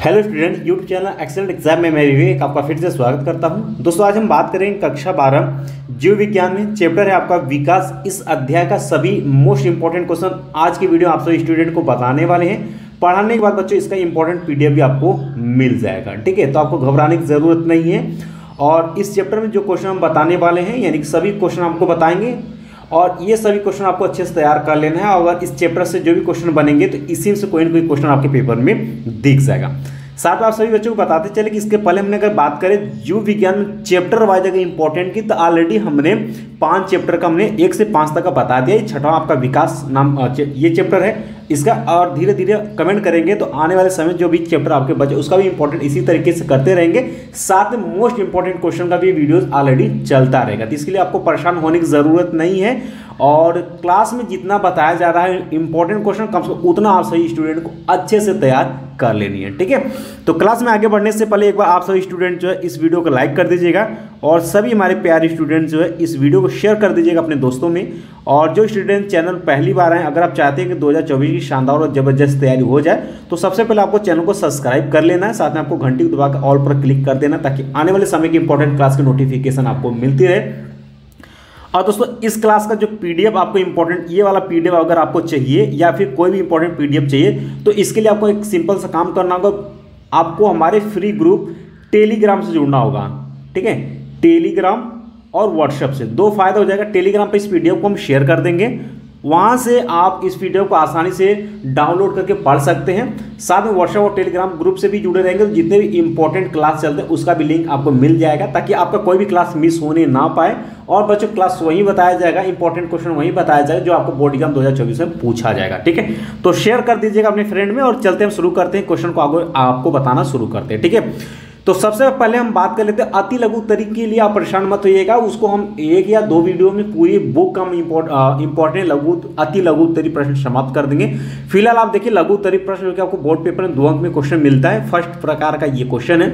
Hello student, YouTube channel excellent exam में मैं विवेक आपका फिर से स्वागत करता हूं। दोस्तों आज हम बात करेंगे कक्षा 12 जीव विज्ञान में चैप्टर है आपका विकास। इस अध्याय का सभी मोस्ट इंपॉर्टेंट क्वेश्चन आज की वीडियो आप सभी स्टूडेंट को बताने वाले हैं। पढ़ाने के बाद बच्चों इसका इंपॉर्टेंट पीडीएफ भी आपको मिल जाएगा, ठीक है। तो आपको घबराने की जरूरत नहीं है। और इस चैप्टर में जो क्वेश्चन हम बताने वाले हैं यानी कि सभी क्वेश्चन आपको बताएंगे और ये सभी क्वेश्चन आपको अच्छे से तैयार कर लेना है। अगर इस चैप्टर से जो भी क्वेश्चन बनेंगे तो इसी से कोई ना कोई क्वेश्चन आपके पेपर में दिख जाएगा। साथ में आप सभी बच्चों को बताते चले कि इसके पहले हमने अगर बात करें जीव विज्ञान में चैप्टर वाइज अगर इंपॉर्टेंट की तो ऑलरेडी हमने 5 चैप्टर का हमने 1 से 5 तक का बता दिया। ये छठवां आपका विकास नाम ये चैप्टर है इसका। और धीरे धीरे कमेंट करेंगे तो आने वाले समय जो भी चैप्टर आपके बचे उसका भी इंपॉर्टेंट इसी तरीके से करते रहेंगे। साथ में मोस्ट इंपॉर्टेंट क्वेश्चन का भी वीडियोस ऑलरेडी चलता रहेगा, तो इसके लिए आपको परेशान होने की जरूरत नहीं है। और क्लास में जितना बताया जा रहा है इंपॉर्टेंट क्वेश्चन कम से कम उतना आप सही स्टूडेंट को अच्छे से तैयार कर लेनी है, ठीक है। तो क्लास में आगे बढ़ने से पहले एक बार आप सभी स्टूडेंट जो है इस वीडियो को लाइक कर दीजिएगा और सभी हमारे प्यारे स्टूडेंट जो है इस वीडियो को शेयर कर दीजिएगा अपने दोस्तों में। और जो स्टूडेंट चैनल पहली बार आए, अगर आप चाहते हैं कि 2024 की शानदार और जबरदस्त तैयारी हो जाए तो सबसे पहले आपको चैनल को सब्सक्राइब कर लेना है। साथ में आपको घंटी को दबाकर ऑल पर क्लिक कर देना ताकि आने वाले समय की इंपॉर्टेंट क्लास की नोटिफिकेशन आपको मिलती रहे। और दोस्तों इस क्लास का जो पीडीएफ आपको इंपॉर्टेंट ये वाला पीडीएफ अगर आपको चाहिए या फिर कोई भी इंपॉर्टेंट पीडीएफ चाहिए तो इसके लिए आपको एक सिंपल सा काम करना होगा। आपको हमारे फ्री ग्रुप टेलीग्राम से जुड़ना होगा, ठीक है। टेलीग्राम और व्हाट्सएप से 2 फायदा हो जाएगा। टेलीग्राम पे इस पीडीएफ को हम शेयर कर देंगे, वहाँ से आप इस पीडीएफ को आसानी से डाउनलोड करके पढ़ सकते हैं। साथ में व्हाट्सएप और टेलीग्राम ग्रुप से भी जुड़े रहेंगे तो जितने भी इंपॉर्टेंट क्लास चलते हैं उसका भी लिंक आपको मिल जाएगा ताकि आपका कोई भी क्लास मिस होने ना पाए। और बच्चों क्लास वहीं बताया जाएगा, इंपॉर्टेंट क्वेश्चन वहीं बताया जाएगा जो आपको बोर्ड एग्जाम 2024 में पूछा जाएगा, ठीक है। तो शेयर कर दीजिएगा अपने फ्रेंड में और चलते हम शुरू करते हैं, क्वेश्चन को आगे आपको बताना शुरू करते हैं, ठीक है। तो सबसे पहले हम बात कर लेते हैं अति लघु उत्तरी के लिए। आप परेशान मत होइएगा, उसको हम 1 या 2 वीडियो में पूरी बुक का इंपॉर्टेंट अति लघु उत्तरी प्रश्न समाप्त कर देंगे। फिलहाल आप देखिए लघु उत्तरी प्रश्न जो कि आपको बोर्ड पेपर में 2 अंक में क्वेश्चन मिलता है, फर्स्ट प्रकार का ये क्वेश्चन है।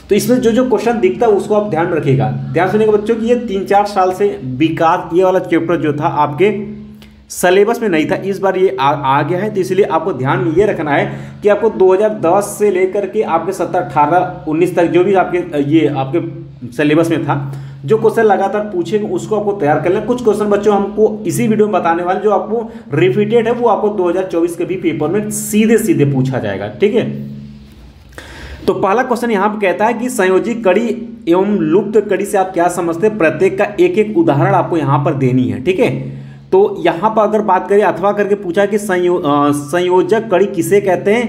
तो इसमें जो जो क्वेश्चन दिखता है उसको आप ध्यान रखिएगा। ध्यान सुनिएगा बच्चों कि ये 3-4 साल से विकास ये वाला चैप्टर जो था आपके सिलेबस में नहीं था, इस बार ये आ गया है। तो इसलिए आपको ध्यान में ये रखना है कि आपको 2010 से लेकर के आपके 17, 18, 19 तक जो भी आपके सिलेबस में था जो क्वेश्चन लगातार पूछेंगे उसको आपको तैयार कर लेना। कुछ क्वेश्चन बच्चों हमको इसी वीडियो में बताने वाले जो आपको रिपीटेड है वो आपको 2024 के भी पेपर में सीधे सीधे पूछा जाएगा, ठीक है। तो पहला क्वेश्चन यहाँ पे कहता है कि संयोजी कड़ी एवं लुप्त कड़ी से आप क्या समझते हैं, प्रत्येक का एक एक उदाहरण आपको यहाँ पर देनी है, ठीक है। तो यहाँ पर अगर बात करें अथवा करके पूछा कि संयोजक कड़ी किसे कहते हैं,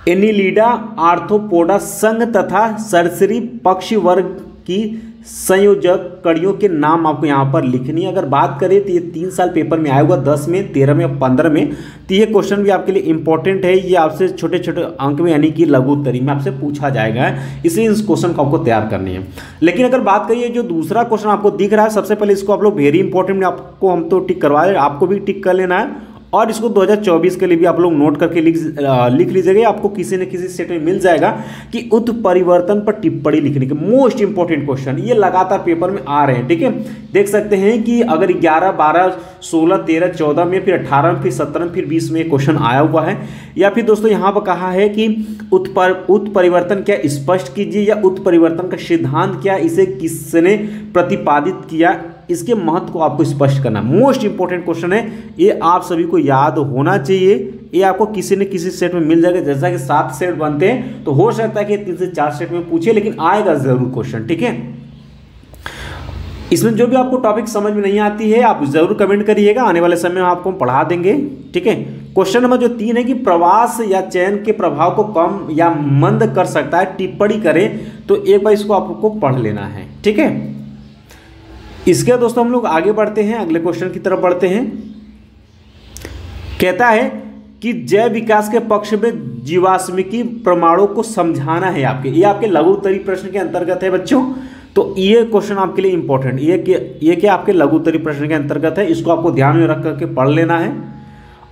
एनिलिडा, आर्थ्रोपोडा संघ तथा सरीसृप पक्षी वर्ग की संयोजक कड़ियों के नाम आपको यहाँ पर लिखनी है। अगर बात करें तो ये 3 साल पेपर में आया हुआ 10 में, 13 में और 15 में। तो ये क्वेश्चन भी आपके लिए इंपॉर्टेंट है, ये आपसे छोटे छोटे अंक में यानी कि लघु उत्तरी में आपसे पूछा जाएगा, इसलिए इस क्वेश्चन को आपको तैयार करनी है। लेकिन अगर बात करिए जो दूसरा क्वेश्चन आपको दिख रहा है सबसे पहले इसको आप लोग वेरी इंपॉर्टेंट आपको हम तो टिक करवा रहे हैं, आपको भी टिक कर लेना है। और इसको 2024 के लिए भी आप लोग नोट करके लिख लीजिएगा। आपको किसी न किसी सेट में मिल जाएगा कि उत्परिवर्तन पर टिप्पणी लिखने के मोस्ट इंपॉर्टेंट क्वेश्चन ये लगातार पेपर में आ रहे हैं, ठीक है। देख सकते हैं कि अगर 11, 12, 16, 13, 14 में, फिर 18 में, फिर 17 में, फिर 20 में क्वेश्चन आया हुआ है। या फिर दोस्तों यहाँ पर कहा है कि उत्परिवर्तन क्या स्पष्ट कीजिए, या उत्परिवर्तन का सिद्धांत क्या, इसे किसने प्रतिपादित किया, इसके महत्व को आपको स्पष्ट करना। मोस्ट इंपॉर्टेंट क्वेश्चन है, ये आप सभी को याद होना चाहिए। ये आपको किसी न किसी सेट में मिल जाएगा। जैसा कि 7 सेट बनते हैं तो हो सकता है कि 3 से 4 सेट में पूछे, लेकिन आएगा जरूर क्वेश्चन, ठीक है। इसमें जो भी आपको टॉपिक समझ में नहीं आती है आप जरूर कमेंट करिएगा, आने वाले समय में आपको पढ़ा देंगे, ठीक है। क्वेश्चन नंबर जो 3 है कि प्रवास या चयन के प्रभाव को कम या मंद कर सकता है, टिप्पणी करें। तो एक बार इसको आपको पढ़ लेना है, ठीक है। इसके दोस्तों हम लोग आगे बढ़ते हैं, अगले क्वेश्चन की तरफ बढ़ते हैं। कहता है कि जैव विकास के पक्ष में जीवाश्मिकी प्रमाणों को समझाना है आपके, ये आपके लघु उत्तरी प्रश्न के अंतर्गत है बच्चों। तो ये क्वेश्चन आपके लिए इंपॉर्टेंट, ये क्या आपके लघु उत्तरी प्रश्न के अंतर्गत है, इसको आपको ध्यान में रख करके पढ़ लेना है।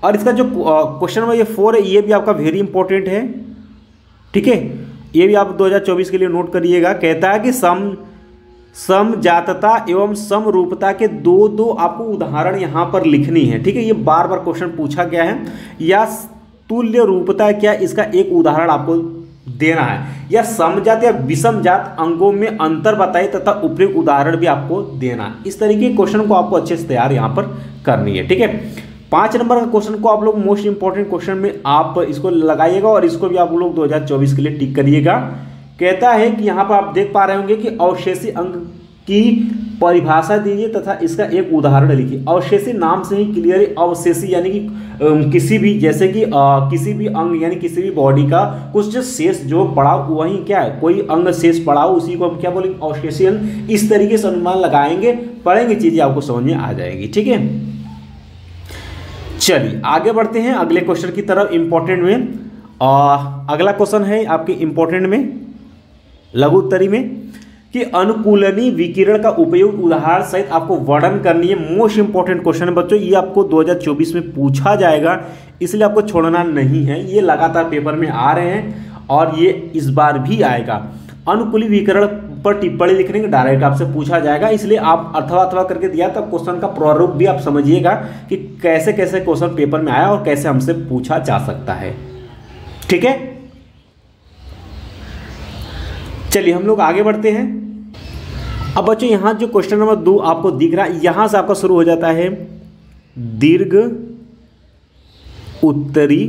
और इसका जो क्वेश्चन नंबर ये 4 है ये भी आपका वेरी इंपॉर्टेंट है, ठीक है। ये भी आप 2024 के लिए नोट करिएगा। कहता है कि समजातता एवं समरूपता के 2 आपको उदाहरण यहाँ पर लिखनी है, ठीक है। ये बार बार क्वेश्चन पूछा गया है। या तुल्य रूपता क्या, इसका एक उदाहरण आपको देना है, या समजात या विषमजात अंकों में अंतर बताइए तथा उपयुक्त उदाहरण भी आपको देना है। इस तरीके के क्वेश्चन को आपको अच्छे से तैयार यहाँ पर करनी है, ठीक है। 5 नंबर का क्वेश्चन को आप लोग मोस्ट इंपॉर्टेंट क्वेश्चन में आप इसको लगाइएगा और इसको भी आप लोग 2024 के लिए टिक करिएगा। कहता है कि यहाँ पर आप देख पा रहे होंगे कि अवशेषी अंक की परिभाषा दीजिए तथा इसका एक उदाहरण लिखिए। अवशेषी नाम से ही क्लियर, अवशेषी यानी कि किसी भी, जैसे कि किसी भी अंग यानी किसी भी बॉडी का कुछ जो शेष जो पड़ा वही क्या है, कोई अंग शेष पड़ा हो उसी को हम क्या बोलेंगे, अवशेषी अंग। इस तरीके से अनुमान लगाएंगे, पढ़ेंगे, चीजें आपको समझ में आ जाएगी, ठीक है। चलिए आगे बढ़ते हैं अगले क्वेश्चन की तरफ इंपॉर्टेंट में। अगला क्वेश्चन है आपके इंपॉर्टेंट में लघु उत्तरी में कि अनुकूलनीय विकिरण का उपयोग उदाहरण सहित आपको वर्णन करनी है। मोस्ट इंपॉर्टेंट क्वेश्चन है बच्चों, ये आपको 2024 में पूछा जाएगा, इसलिए आपको छोड़ना नहीं है। ये लगातार पेपर में आ रहे हैं और ये इस बार भी आएगा। अनुकूली विकिरण पर टिप्पणी लिखने के डायरेक्ट आपसे पूछा जाएगा, इसलिए आप अथवा करके दिया तो क्वेश्चन का प्रारूप भी आप समझिएगा कि कैसे कैसे क्वेश्चन पेपर में आया और कैसे हमसे पूछा जा सकता है, ठीक है। चलिए हम लोग आगे बढ़ते हैं। अब बच्चों यहाँ जो क्वेश्चन नंबर 2 आपको दिख रहा है, यहां से आपका शुरू हो जाता है दीर्घ उत्तरी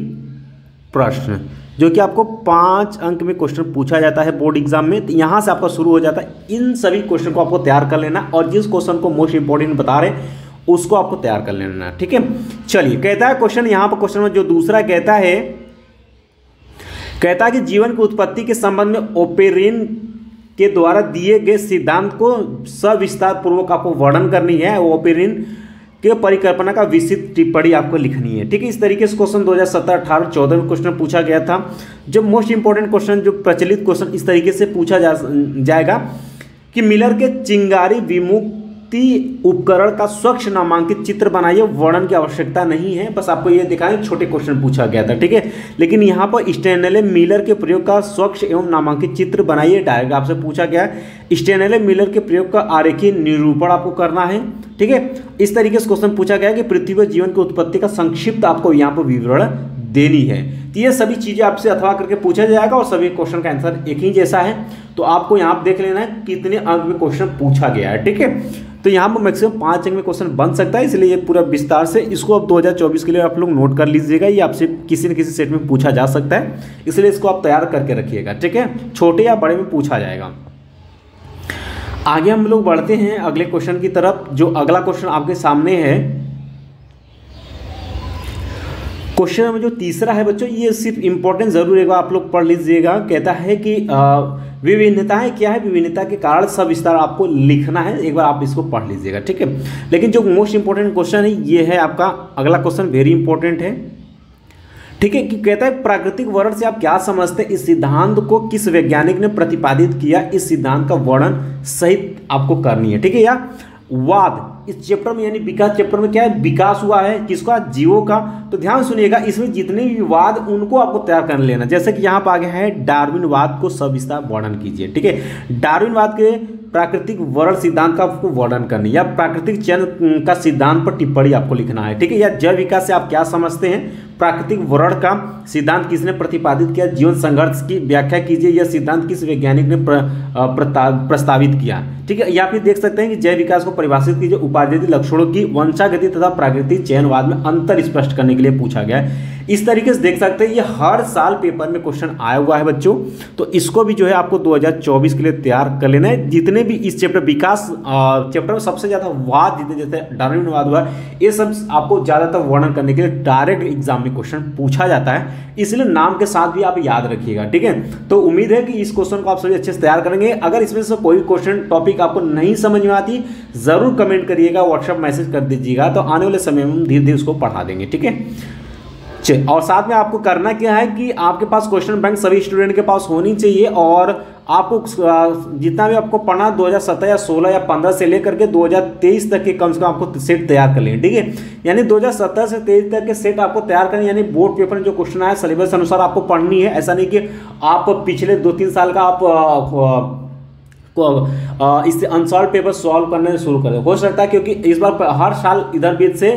प्रश्न, जो कि आपको 5 अंक में क्वेश्चन पूछा जाता है बोर्ड एग्जाम में। तो यहाँ से आपका शुरू हो जाता है। इन सभी क्वेश्चन को आपको तैयार कर लेना और जिस क्वेश्चन को मोस्ट इंपॉर्टेंट बता रहे हैं उसको आपको तैयार कर लेना, ठीक है। चलिए कहता है क्वेश्चन, यहाँ पर क्वेश्चन में जो दूसरा कहता है कि जीवन की उत्पत्ति के संबंध में ओपेरिन के द्वारा दिए गए सिद्धांत को सविस्तार पूर्वक आपको वर्णन करनी है। ओपेरिन के परिकल्पना का विस्तृत टिप्पणी आपको लिखनी है, ठीक है। इस तरीके से क्वेश्चन 2017, 18, 14 में क्वेश्चन पूछा गया था। जो मोस्ट इंपॉर्टेंट क्वेश्चन, जो प्रचलित क्वेश्चन इस तरीके से पूछा जाएगा कि मिलर के चिंगारी विमुक्ति उपकरण का स्वच्छ नामांकित चित्र बनाइए। वर्णन की आवश्यकता नहीं है, बस आपको ये दिखाएं, छोटे क्वेश्चन पूछा गया था, ठीक है। लेकिन यहाँ पर स्टैनले मिलर के प्रयोग का स्वच्छ एवं नामांकित चित्र बनाइए, डायरेक्ट आपसे पूछा गया है। स्टैनले मिलर के प्रयोग का आरेखीय निरूपण आपको करना है, ठीक है। इस तरीके से क्वेश्चन पूछा गया कि पृथ्वी पर जीवन की उत्पत्ति का संक्षिप्त आपको यहाँ पर विवरण देनी है। तो ये सभी चीजें आपसे अथवा करके पूछा जाएगा और सभी क्वेश्चन का आंसर एक ही जैसा है। तो आपको यहाँ पर देख लेना है कितने अंक में क्वेश्चन पूछा गया है, ठीक है। तो यहाँ पर मैक्सिमम 5 अंक में क्वेश्चन बन सकता है, इसलिए ये पूरा विस्तार से इसको अब 2024 के लिए आप लोग नोट कर लीजिएगा। ये आपसे किसी न किसी सेट में पूछा जा सकता है, इसलिए इसको आप तैयार करके रखिएगा, ठीक है। छोटे या बड़े में पूछा जाएगा। आगे हम लोग बढ़ते हैं अगले क्वेश्चन की तरफ। जो अगला क्वेश्चन आपके सामने है, क्वेश्चन नंबर जो तीसरा है बच्चों, ये सिर्फ इंपॉर्टेंट जरूर एक बार आप लोग पढ़ लीजिएगा। कहता है कि विभिन्नताएं क्या है, विभिन्नता के कारण सविस्तार आपको लिखना है। एक बार आप इसको पढ़ लीजिएगा, ठीक है। लेकिन जो मोस्ट इंपॉर्टेंट क्वेश्चन है ये है आपका अगला क्वेश्चन, वेरी इंपॉर्टेंट है, ठीक है। कि कहता है प्राकृतिक वर्ण से आप क्या समझते हैं, इस सिद्धांत को किस वैज्ञानिक ने प्रतिपादित किया, इस सिद्धांत का वर्णन सहित आपको करनी है, ठीक है। या वाद, इस चैप्टर में यानी विकास चैप्टर में क्या है, विकास हुआ है किसका, जीवों का। तो ध्यान सुनिएगा, इसमें जितने भी वाद उनको आपको तैयार कर लेना। जैसे कि यहाँ पर आगे है डार्विनवाद को सविस्तार वर्णन कीजिए, ठीक है। डार्विनवाद के प्राकृतिक वर्ण सिद्धांत का आपको वर्णन करनी, या प्राकृतिक चयन का सिद्धांत पर टिप्पणी आपको लिखना है, ठीक है। या जैव विकास से आप क्या समझते हैं, प्राकृतिक वर्ण का सिद्धांत किसने प्रतिपादित किया, जीवन संघर्ष की व्याख्या कीजिए, यह सिद्धांत किस वैज्ञानिक ने प्रस्तावित किया, ठीक है। या फिर देख सकते हैं कि जैव विकास को परिभाषित कीजिए, उपाधि लक्षणों की वंशागति तथा प्राकृतिक चयनवाद में अंतर स्पष्ट करने के लिए पूछा गया है। इस तरीके से देख सकते हैं ये हर साल पेपर में क्वेश्चन आया हुआ है बच्चों। तो इसको भी जो है आपको 2024 के लिए तैयार कर लेना है। जितने भी इस चैप्टर विकास चैप्टर में सबसे ज़्यादा वाद जितने जैसे डार्विनवाद हुआ, ये सब आपको ज़्यादातर वर्णन करने के लिए डायरेक्ट एग्जाम में क्वेश्चन पूछा जाता है, इसलिए नाम के साथ भी आप याद रखिएगा, ठीक है। तो उम्मीद है कि इस क्वेश्चन को आप सभी अच्छे से तैयार करेंगे। अगर इसमें से कोई क्वेश्चन टॉपिक आपको नहीं समझ में आती, जरूर कमेंट करिएगा, व्हाट्सएप मैसेज कर दीजिएगा, तो आने वाले समय में हम धीरे धीरे उसको पढ़ा देंगे, ठीक है। और साथ में आपको करना क्या है कि आपके पास क्वेश्चन बैंक सभी स्टूडेंट के पास होनी चाहिए, और आपको जितना भी आपको पढ़ना 2017 या 16 या 15 से लेकर के 2023 तक के कम से कम आपको सेट तैयार कर लेंगे, ठीक है। यानी 2017 से 23 तक के सेट आपको तैयार करनी, यानी बोर्ड पेपर में जो क्वेश्चन आया सिलेबस अनुसार आपको पढ़नी है। ऐसा नहीं कि आप पिछले 2-3 साल का आप इससे अनसॉल्व पेपर सॉल्व करने शुरू कर दो, हो सकता है क्योंकि इस बार हर साल इधर बीच से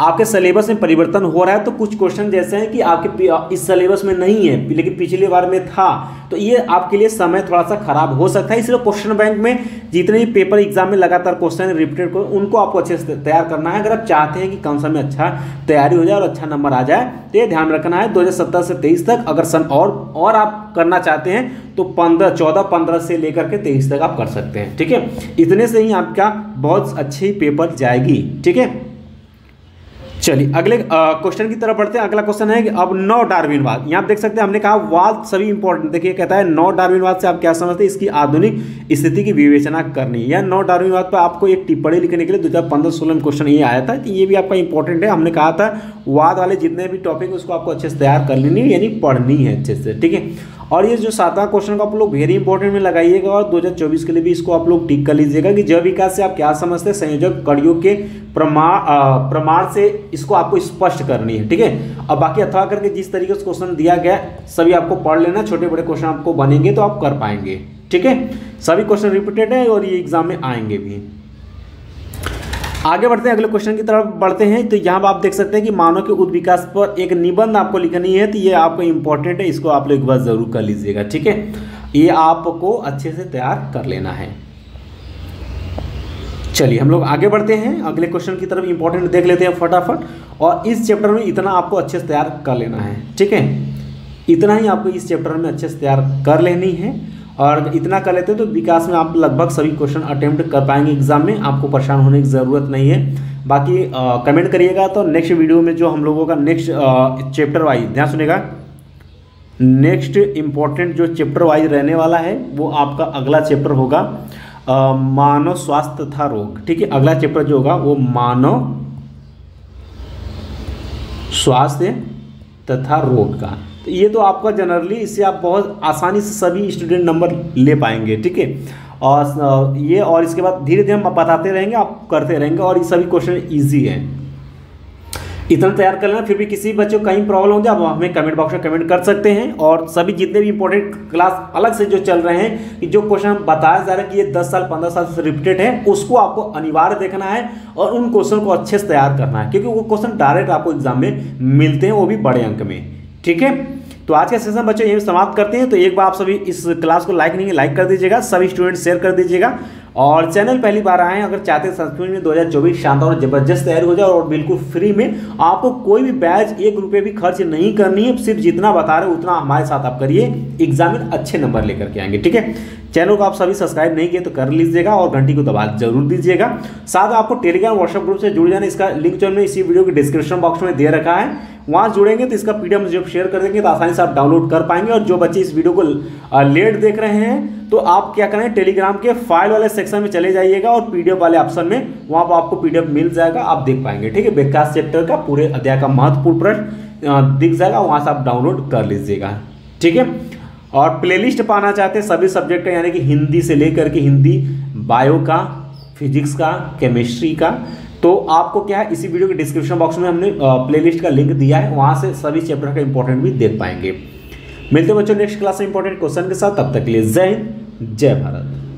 आपके सिलेबस में परिवर्तन हो रहा है, तो कुछ क्वेश्चन जैसे हैं कि आपके इस सिलेबस में नहीं है लेकिन पिछली बार में था, तो ये आपके लिए समय थोड़ा सा खराब हो सकता है। इसलिए क्वेश्चन बैंक में जितने भी पेपर एग्जाम में लगातार क्वेश्चन रिपीटेड को उनको आपको अच्छे से तैयार करना है। अगर आप चाहते हैं कि कम समय अच्छा तैयारी हो जाए और अच्छा नंबर आ जाए, तो ये ध्यान रखना है 2017 से 23 तक। अगर सन और आप करना चाहते हैं तो 15 से लेकर के 23 तक आप कर सकते हैं, ठीक है। इतने से ही आपका बहुत अच्छी पेपर जाएगी, ठीक है। चलिए अगले क्वेश्चन की तरफ बढ़ते हैं। अगला क्वेश्चन है कि अब नौ डार्विनवाद, यहाँ आप देख सकते हैं हमने कहा वाद सभी इंपॉर्टेंट। देखिए कहता है नौ डार्विनवाद से आप क्या समझते हैं, इसकी आधुनिक स्थिति की विवेचना करनी है। या नौ डार्विनवाद पर आपको एक टिप्पणी लिखने के लिए 2015-16 में क्वेश्चन ये आया था, तो ये भी आपका इंपॉर्टेंट है। हमने कहा था वाद वाले जितने भी टॉपिक उसको आपको अच्छे से तैयार कर लेनी है, यानी पढ़नी है अच्छे से, ठीक है। और ये जो 7वां क्वेश्चन को आप लोग वेरी इंपॉर्टेंट में लगाइएगा और 2024 के लिए भी इसको आप लोग टिक कर लीजिएगा कि जैव विकास से आप क्या समझते हैं, संयोजक कड़ियों के प्रमाण से इसको आपको स्पष्ट करनी है, ठीक है। अब बाकी अथवा करके जिस तरीके से क्वेश्चन दिया गया सभी आपको पढ़ लेना, छोटे बड़े क्वेश्चन आपको बनेंगे तो आप कर पाएंगे, ठीक है। सभी क्वेश्चन रिपीटेड है और ये एग्जाम में आएंगे भी। आगे बढ़ते हैं, अगले क्वेश्चन की तरफ बढ़ते हैं। तो यहाँ आप देख सकते हैं कि मानव के उद्भिद विकास पर एक निबंध आपको लिखनी है, तो ये आपको इंपॉर्टेंट है, इसको आप लोग एक बार जरूर कर लीजिएगा, ठीक है। ये आपको अच्छे से तैयार कर लेना है। चलिए हम लोग आगे बढ़ते हैं, अगले क्वेश्चन की तरफ इंपॉर्टेंट देख लेते हैं फटाफट। और इस चैप्टर में इतना आपको अच्छे से तैयार कर लेना है, ठीक है। इतना ही आपको इस चैप्टर में अच्छे से तैयार कर लेनी है, और इतना कर लेते हैं तो विकास में आप लगभग सभी क्वेश्चन अटेम्प्ट कर पाएंगे एग्जाम में, आपको परेशान होने की ज़रूरत नहीं है। बाकी कमेंट करिएगा, तो नेक्स्ट वीडियो में जो हम लोगों का नेक्स्ट चैप्टर वाइज, ध्यान सुनेगा, नेक्स्ट इम्पॉर्टेंट जो चैप्टर वाइज रहने वाला है वो आपका अगला चैप्टर होगा मानव स्वास्थ्य तथा रोग, ठीक है। अगला चैप्टर जो होगा वो मानव स्वास्थ्य तथा रोग का, तो ये तो आपका जनरली इससे आप बहुत आसानी से सभी स्टूडेंट नंबर ले पाएंगे, ठीक है। और ये और इसके बाद धीरे धीरे हम बताते रहेंगे, आप करते रहेंगे, और ये सभी क्वेश्चन इजी हैं। इतना तैयार कर लेना। फिर भी किसी बच्चों को कहीं प्रॉब्लम हो जाए आप हमें कमेंट बॉक्स में कमेंट कर सकते हैं। और सभी जितने भी इंपॉर्टेंट क्लास अलग से जो चल रहे हैं कि जो क्वेश्चन बताया जा रहा है कि ये 10 साल 15 साल से रिपीटेड है, उसको आपको अनिवार्य देखना है और उन क्वेश्चन को अच्छे से तैयार करना है, क्योंकि वो क्वेश्चन डायरेक्ट आपको एग्जाम में मिलते हैं, वो भी बड़े अंक में, ठीक है। तो आज का सेशन बच्चों यही समाप्त करते हैं। तो एक बार आप सभी इस क्लास को लाइक कर दीजिएगा, सभी स्टूडेंट शेयर कर दीजिएगा, और चैनल पहली बार आए हैं अगर चाहते हैं संस्कृत में 2024 शानदार और जबरदस्त तैयारी हो जाए और बिल्कुल फ्री में, आपको कोई भी बैच 1 रुपये भी खर्च नहीं करनी है, सिर्फ जितना बता रहे उतना हमारे साथ आप करिए, एग्जाम में अच्छे नंबर लेकर के आएंगे, ठीक है। चैनल को आप सभी सब्सक्राइब नहीं किए तो कर लीजिएगा और घंटी को दबा जरूर दीजिएगा। साथ में आपको टेलीग्राम व्हाट्सएप ग्रुप से जुड़ जाना, इसका लिंक जो हमने इसी वीडियो के डिस्क्रिप्शन बॉक्स में दे रखा है, वहाँ जुड़ेंगे तो इसका पीडीएफ जब शेयर कर देंगे तो आसानी से आप डाउनलोड कर पाएंगे। और जो बच्चे इस वीडियो को लेट देख रहे हैं तो आप क्या करें, टेलीग्राम के फाइल वाले सेक्शन में चले जाइएगा और पीडीएफ वाले ऑप्शन में वहाँ पर आपको पीडीएफ मिल जाएगा, आप देख पाएंगे, ठीक है। विकास चैप्टर का पूरे अध्याय का महत्वपूर्ण प्रश्न दिख जाएगा, वहाँ से आप डाउनलोड कर लीजिएगा, ठीक है। और प्लेलिस्ट पाना चाहते हैं सभी सब्जेक्ट का, यानी कि हिंदी से लेकर के हिंदी, बायो का, फिजिक्स का, केमिस्ट्री का, तो आपको क्या है इसी वीडियो के डिस्क्रिप्शन बॉक्स में हमने प्लेलिस्ट का लिंक दिया है, वहाँ से सभी चैप्टर का इंपॉर्टेंट भी देख पाएंगे। मिलते हैं बच्चों नेक्स्ट क्लास में इंपॉर्टेंट क्वेश्चन के साथ, तब तक के लिए जय हिंद जय भारत।